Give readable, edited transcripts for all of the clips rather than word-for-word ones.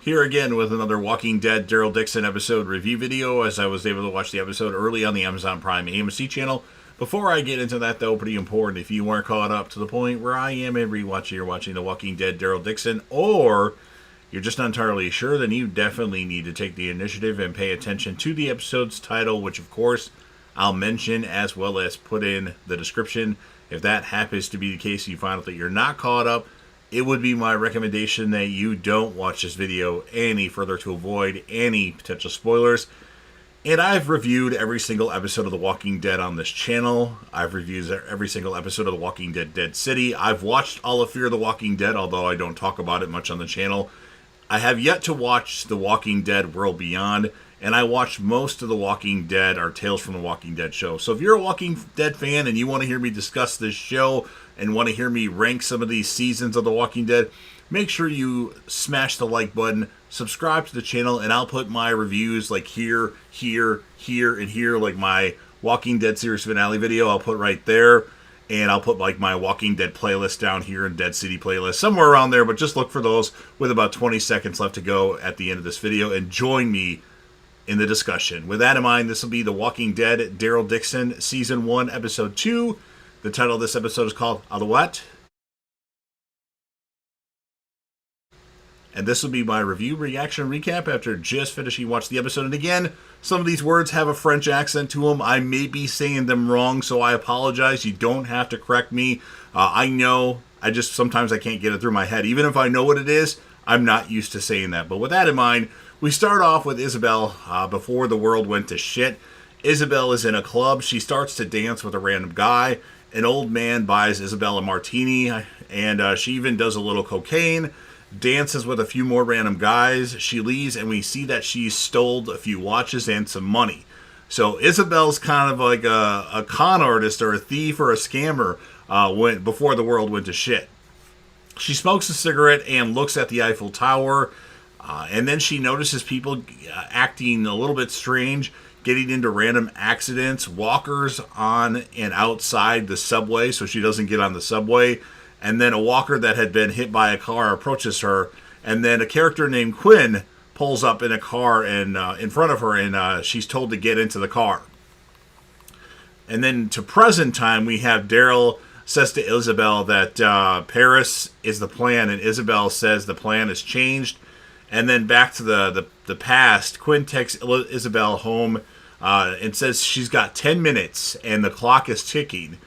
Here again with another Walking Dead Daryl Dixon episode review video, as I was able to watch the episode early on the Amazon Prime AMC channel. Before I get into that, though, pretty important, if you weren't caught up to the point where I am every watching, you're watching The Walking Dead Daryl Dixon, or you're just not entirely sure, then you definitely need to take the initiative and pay attention to the episode's title, which of course I'll mention as well as put in the description. If that happens to be the case, you find out that you're not caught up, it would be my recommendation that you don't watch this video any further to avoid any potential spoilers. And I've reviewed every single episode of The Walking Dead on this channel. I've reviewed every single episode of The Walking Dead Dead City. I've watched all of Fear the Walking Dead, although I don't talk about it much on the channel. I have yet to watch The Walking Dead World Beyond, and I watched most of The Walking Dead, or Tales from the Walking Dead show. So if you're a Walking Dead fan and you want to hear me discuss this show and want to hear me rank some of these seasons of The Walking Dead, make sure you smash the like button, subscribe to the channel, and I'll put my reviews like here, here, here, and here, like my Walking Dead series finale video, I'll put right there. And I'll put like my Walking Dead playlist down here and Dead City playlist, somewhere around there, but just look for those with about 20 seconds left to go at the end of this video, and join me in the discussion. With that in mind, this will be The Walking Dead Daryl Dixon Season 1, Episode 2. The title of this episode is called Alouette. And this will be my review, reaction, recap after just finishing watching the episode. And again, some of these words have a French accent to them. I may be saying them wrong, so I apologize. You don't have to correct me. I know. Sometimes I can't get it through my head. Even if I know what it is, I'm not used to saying that. But with that in mind, we start off with Isabel before the world went to shit. Isabel is in a club. She starts to dance with a random guy. An old man buys Isabel a martini, and she even does a little cocaine. Dances with a few more random guys. She leaves, and we see that she stole a few watches and some money. So Isabel's kind of like a con artist or a thief or a scammer before the world went to shit. She smokes a cigarette and looks at the Eiffel Tower, and then she notices people acting a little bit strange, getting into random accidents, walkers on and outside the subway, so she doesn't get on the subway. And then a walker that had been hit by a car approaches her, and then a character named Quinn pulls up in a car and in front of her, and she's told to get into the car. And then to present time, we have Daryl says to Isabel that Paris is the plan, and Isabel says the plan has changed. And then back to the past, Quinn takes Isabel home and says she's got 10 minutes, and the clock is ticking.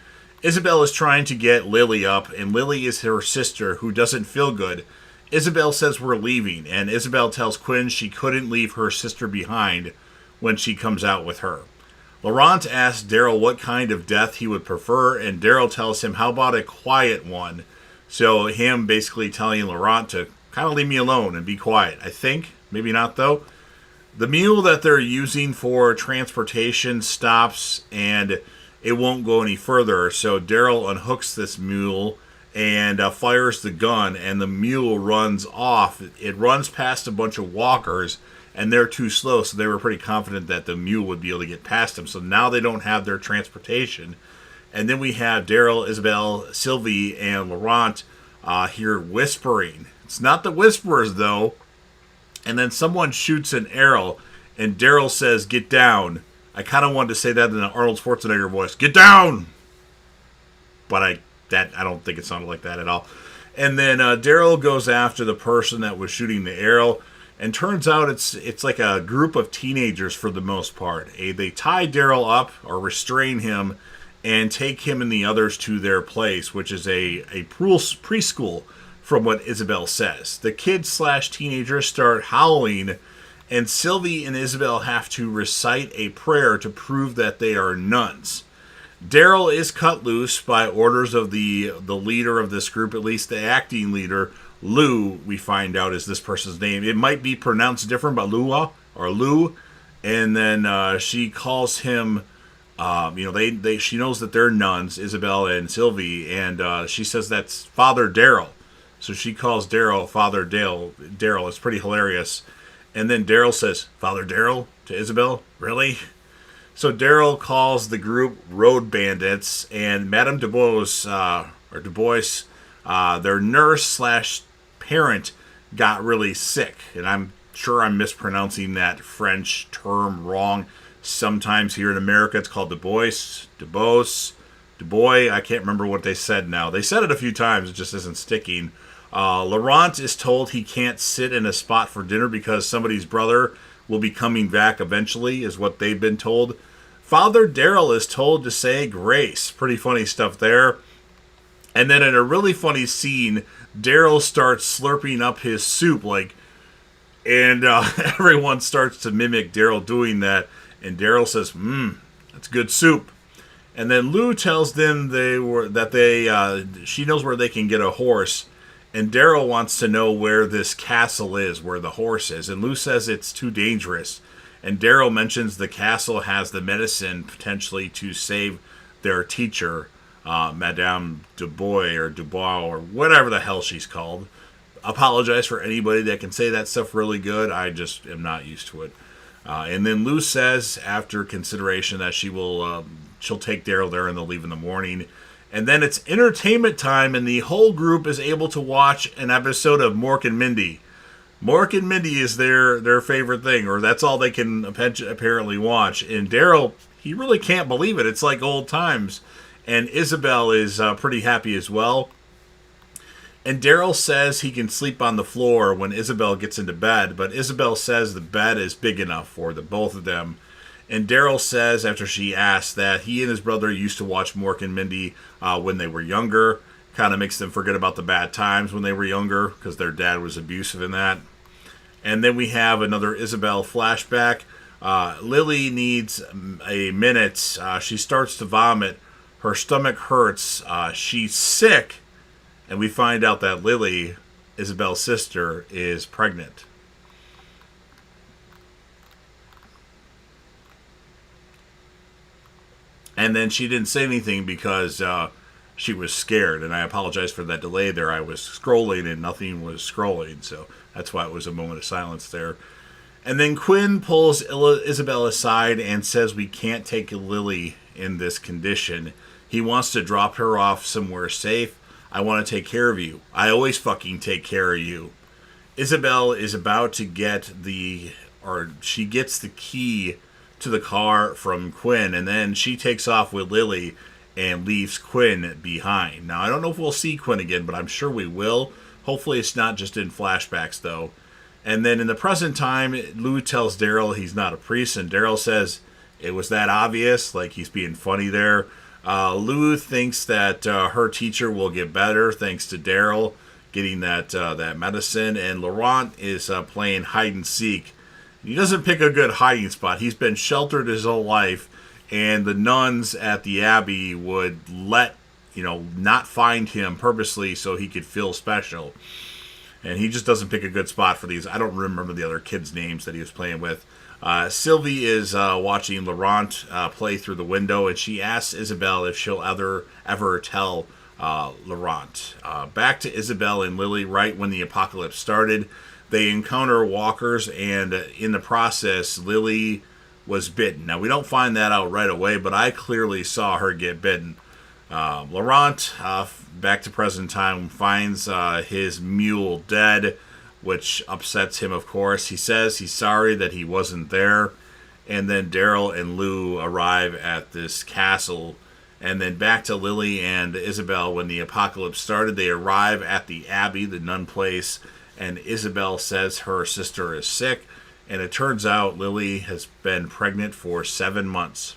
Isabel is trying to get Lily up, and Lily is her sister who doesn't feel good. Isabel says we're leaving, and Isabel tells Quinn she couldn't leave her sister behind when she comes out with her. Laurent asks Daryl what kind of death he would prefer, and Daryl tells him how about a quiet one. So him basically telling Laurent to kind of leave me alone and be quiet. I think, maybe not though. The mule that they're using for transportation stops, and it won't go any further, so Daryl unhooks this mule and fires the gun, and the mule runs off. It runs past a bunch of walkers, and they're too slow, so they were pretty confident that the mule would be able to get past them. So now they don't have their transportation. And then we have Daryl, Isabel, Sylvie, and Laurent here whispering. It's not the whisperers, though. And then someone shoots an arrow, and Daryl says, "Get down." I kind of wanted to say that in an Arnold Schwarzenegger voice. Get down! But I don't think it sounded like that at all. And then Daryl goes after the person that was shooting the arrow. And turns out it's like a group of teenagers for the most part. They tie Daryl up or restrain him and take him and the others to their place, which is a preschool from what Isabel says. The kids/teenagers start howling, and Sylvie and Isabel have to recite a prayer to prove that they are nuns. Daryl is cut loose by orders of the leader of this group, at least the acting leader. Lou, we find out, is this person's name. It might be pronounced different, but Lua or Lou. And then she calls him, she knows that they're nuns, Isabel and Sylvie, and she says that's Father Daryl. So she calls Daryl Father Daryl. It's pretty hilarious. And then Daryl says, "Father Daryl?" to Isabel. Really? So Daryl calls the group Road Bandits, and Madame Dubois, their nurse/parent, got really sick. And I'm sure I'm mispronouncing that French term wrong. Sometimes here in America it's called Du Bois, Du Bois. I can't remember what they said now. They said it a few times, it just isn't sticking. Laurent is told he can't sit in a spot for dinner because somebody's brother will be coming back eventually, is what they've been told. Father Daryl is told to say grace. Pretty funny stuff there. And then in a really funny scene, Daryl starts slurping up his soup, and everyone starts to mimic Daryl doing that. And Daryl says, that's good soup. And then Lou tells them she knows where they can get a horse. And Daryl wants to know where this castle is, where the horse is. And Lou says it's too dangerous. And Daryl mentions the castle has the medicine potentially to save their teacher, Madame Dubois or whatever the hell she's called. Apologize for anybody that can say that stuff really good. I just am not used to it. And then Lou says, after consideration, that she'll take Daryl there and they'll leave in the morning. And then it's entertainment time, and the whole group is able to watch an episode of Mork and Mindy. Mork and Mindy is their favorite thing, or that's all they can apparently watch. And Daryl, he really can't believe it. It's like old times. And Isabel is pretty happy as well. And Daryl says he can sleep on the floor when Isabel gets into bed, but Isabel says the bed is big enough for the both of them. And Daryl says, after she asks, that he and his brother used to watch Mork and Mindy when they were younger. Kind of makes them forget about the bad times when they were younger, because their dad was abusive in that. And then we have another Isabel flashback. Lily needs a minute. She starts to vomit. Her stomach hurts. She's sick. And we find out that Lily, Isabel's sister, is pregnant. And then she didn't say anything because she was scared. And I apologize for that delay there. I was scrolling and nothing was scrolling. So that's why it was a moment of silence there. And then Quinn pulls Isabel aside and says we can't take Lily in this condition. He wants to drop her off somewhere safe. I want to take care of you. I always fucking take care of you. Isabel is about to she gets the key to the car from Quinn, and then she takes off with Lily and leaves Quinn behind. Now, I don't know if we'll see Quinn again, but I'm sure we will. Hopefully it's not just in flashbacks, though. And then in the present time, Lou tells Daryl he's not a priest, and Daryl says it was that obvious, like he's being funny there. Lou thinks that her teacher will get better thanks to Daryl getting that medicine, and Laurent is playing hide and seek. He doesn't pick a good hiding spot. He's been sheltered his whole life, and the nuns at the abbey would not find him purposely so he could feel special. And he just doesn't pick a good spot for these. I don't remember the other kids' names that he was playing with. Sylvie is watching Laurent play through the window, and she asks Isabel if she'll ever tell Laurent. Back to Isabel and Lily right when the apocalypse started. They encounter walkers, and in the process, Lily was bitten. Now, we don't find that out right away, but I clearly saw her get bitten. Laurent, back to present time, finds his mule dead, which upsets him, of course. He says he's sorry that he wasn't there. And then Daryl and Lou arrive at this castle. And then back to Lily and Isabel when the apocalypse started. They arrive at the abbey, the nun place, and Isabel says her sister is sick. And it turns out Lily has been pregnant for 7 months.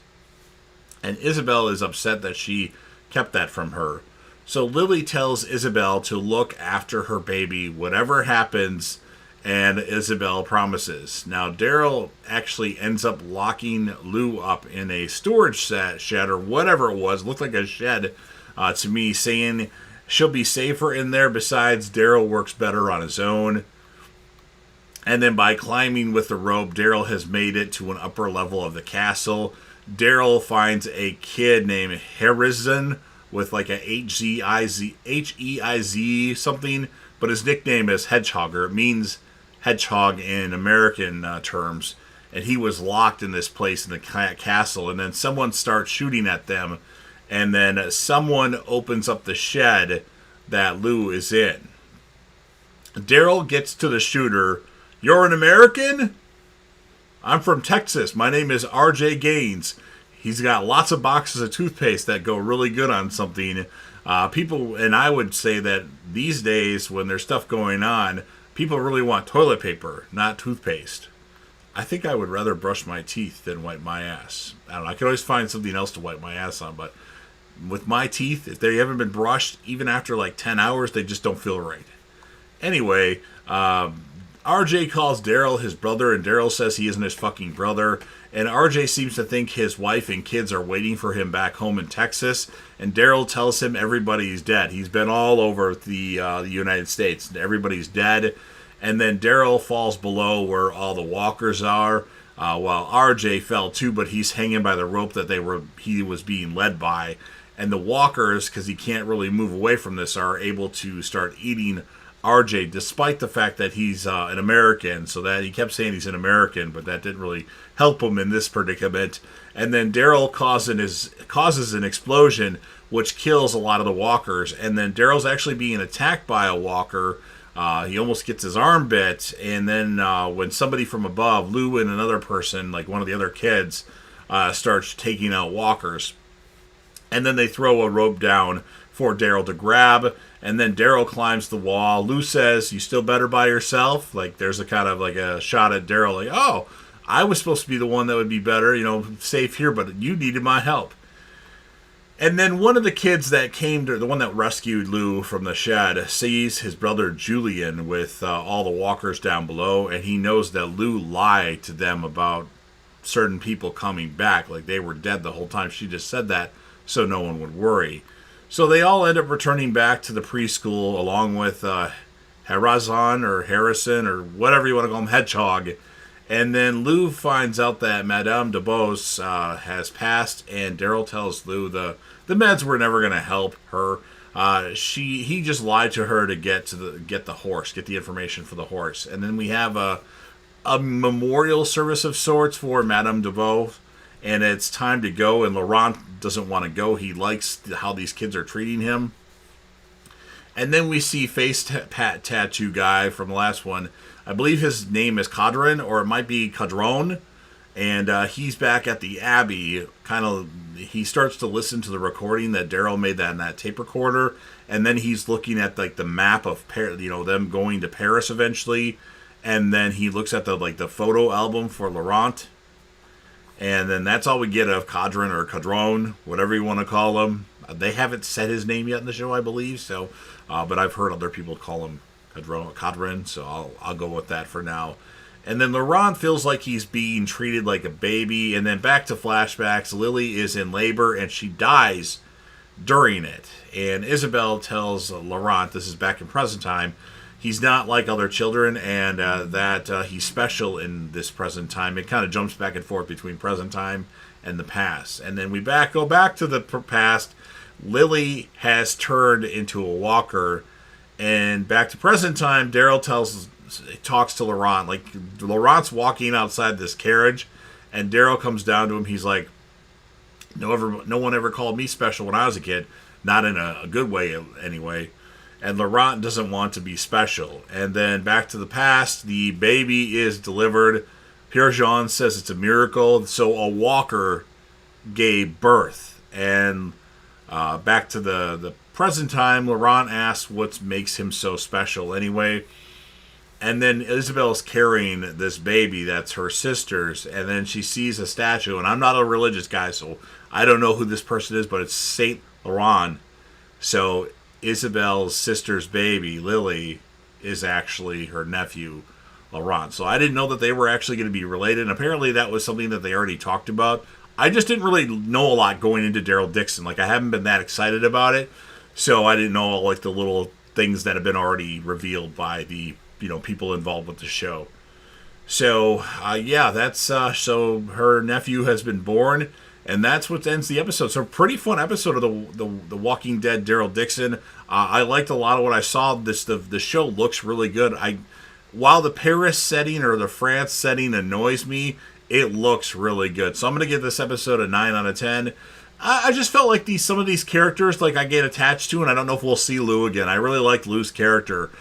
And Isabel is upset that she kept that from her. So Lily tells Isabel to look after her baby, whatever happens, and Isabel promises. Now, Daryl actually ends up locking Lou up in a storage shed or whatever it was. It looked like a shed to me, saying she'll be safer in there. Besides, Daryl works better on his own. And then by climbing with the rope, Daryl has made it to an upper level of the castle. Daryl finds a kid named Harrison with like a H-E-I-Z something, but his nickname is Hedgehogger. It means hedgehog in American terms. And he was locked in this place in the castle, and then someone starts shooting at them, and then someone opens up the shed that Lou is in. Daryl gets to the shooter. You're an American? I'm from Texas. My name is R.J. Gaines. He's got lots of boxes of toothpaste that go really good on something. People, and I would say that these days, when there's stuff going on, people really want toilet paper, not toothpaste. I think I would rather brush my teeth than wipe my ass. I don't know. I could always find something else to wipe my ass on, but with my teeth, if they haven't been brushed, even after like 10 hours, they just don't feel right. Anyway, RJ calls Daryl his brother, and Daryl says he isn't his fucking brother. And RJ seems to think his wife and kids are waiting for him back home in Texas. And Daryl tells him everybody's dead. He's been all over the United States. Everybody's dead. And then Daryl falls below where all the walkers are, while RJ fell too, but he's hanging by the rope that he was being led by. And the walkers, because he can't really move away from this, are able to start eating RJ, despite the fact that he's an American. So that he kept saying he's an American, but that didn't really help him in this predicament. And then Daryl causes an explosion, which kills a lot of the walkers. And then Daryl's actually being attacked by a walker. He almost gets his arm bit. And then when somebody from above, Lou and another person, like one of the other kids, starts taking out walkers. And then they throw a rope down for Daryl to grab. And then Daryl climbs the wall. Lou says, "You still better by yourself?" Like there's a kind of like a shot at Daryl, like, "Oh, I was supposed to be the one that would be better, safe here, but you needed my help." And then one of the kids that came to, the one that rescued Lou from the shed, sees his brother Julian with all the walkers down below, and he knows that Lou lied to them about certain people coming back, like they were dead the whole time. She just said that so no one would worry. So they all end up returning back to the preschool along with Harrison or whatever you want to call him, Hedgehog. And then Lou finds out that Madame DeBose has passed, and Daryl tells Lou the meds were never going to help her. He just lied to her to get the information for the horse. And then we have a memorial service of sorts for Madame DeBose. And it's time to go, and Laurent doesn't want to go. He likes how these kids are treating him. And then we see face tattoo guy from the last one. I believe his name is Cadron, or it might be Cadron. And he's back at the Abbey. He starts to listen to the recording that Daryl made in that tape recorder. And then he's looking at like the map of them going to Paris eventually. And then he looks at the photo album for Laurent. And then that's all we get of Cadron or Cadron, whatever you want to call him. They haven't said his name yet in the show, I believe. So, but I've heard other people call him Cadron, so I'll go with that for now. And then Laurent feels like he's being treated like a baby. And then back to flashbacks. Lily is in labor and she dies during it. And Isabel tells Laurent, this is back in present time, he's not like other children, and that he's special in this present time. It kind of jumps back and forth between present time and the past. And then we go back to the past. Lily has turned into a walker. And back to present time, Daryl talks to Laurent. Like, Laurent's walking outside this carriage, and Daryl comes down to him. He's like, no one ever called me special when I was a kid. Not in a good way, anyway. And Laurent doesn't want to be special. And then back to the past, the baby is delivered. Pierre Jean says it's a miracle. So a walker gave birth. And back to the present time, Laurent asks what makes him so special anyway. And then Isabel's carrying this baby that's her sister's. And then she sees a statue. And I'm not a religious guy, so I don't know who this person is, but it's Saint Laurent. So Isabel's sister's baby, Lily, is actually her nephew, Laurent. So I didn't know that they were actually going to be related. And apparently that was something that they already talked about. I just didn't really know a lot going into Daryl Dixon. Like, I haven't been that excited about it. So I didn't know all the little things that have been already revealed by the people involved with the show. So that's so her nephew has been born. And that's what ends the episode. So pretty fun episode of the Walking Dead Daryl Dixon. I liked a lot of what I saw. The show looks really good. While the Paris setting or the France setting annoys me, it looks really good. So I'm going to give this episode a 9 out of 10. I just felt like some of these characters I get attached to, and I don't know if we'll see Lou again. I really liked Lou's character.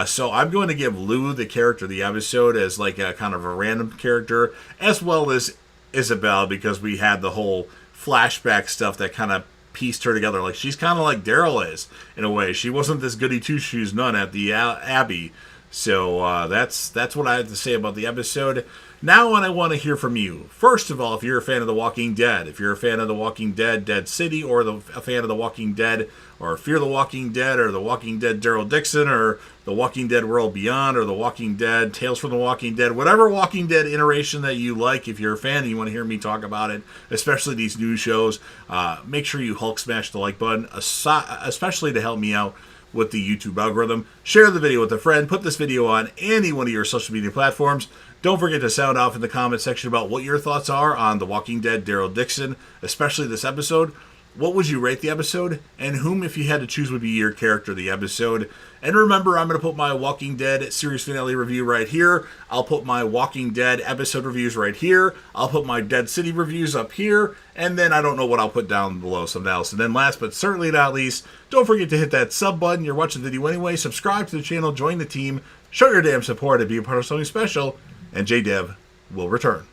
So I'm going to give Lou the character of the episode as like a kind of a random character, as well as Isabel, because we had the whole flashback stuff that kind of pieced her together. Like, she's kind of like Daryl is, in a way. She wasn't this goody two-shoes nun at the Abbey. So that's what I have to say about the episode. Now, I want to hear from you. First of all, if you're a fan of The Walking Dead, if you're a fan of The Walking Dead, Dead City, or a fan of The Walking Dead, or Fear the Walking Dead, or The Walking Dead Daryl Dixon, or The Walking Dead World Beyond, or The Walking Dead Tales from the Walking Dead, whatever Walking Dead iteration that you like, if you're a fan and you want to hear me talk about it, especially these new shows, make sure you Hulk smash the like button, especially to help me out with the YouTube algorithm. Share the video with a friend. Put this video on any one of your social media platforms. Don't forget to sound off in the comment section about what your thoughts are on The Walking Dead Daryl Dixon, especially this episode. What would you rate the episode? And whom, if you had to choose, would be your character of the episode? And remember, I'm going to put my Walking Dead series finale review right here. I'll put my Walking Dead episode reviews right here. I'll put my Dead City reviews up here. And then I don't know what I'll put down below, something else. And then last but certainly not least, don't forget to hit that sub button. You're watching the video anyway. Subscribe to the channel, join the team, show your damn support, and be a part of something special. And JDev will return.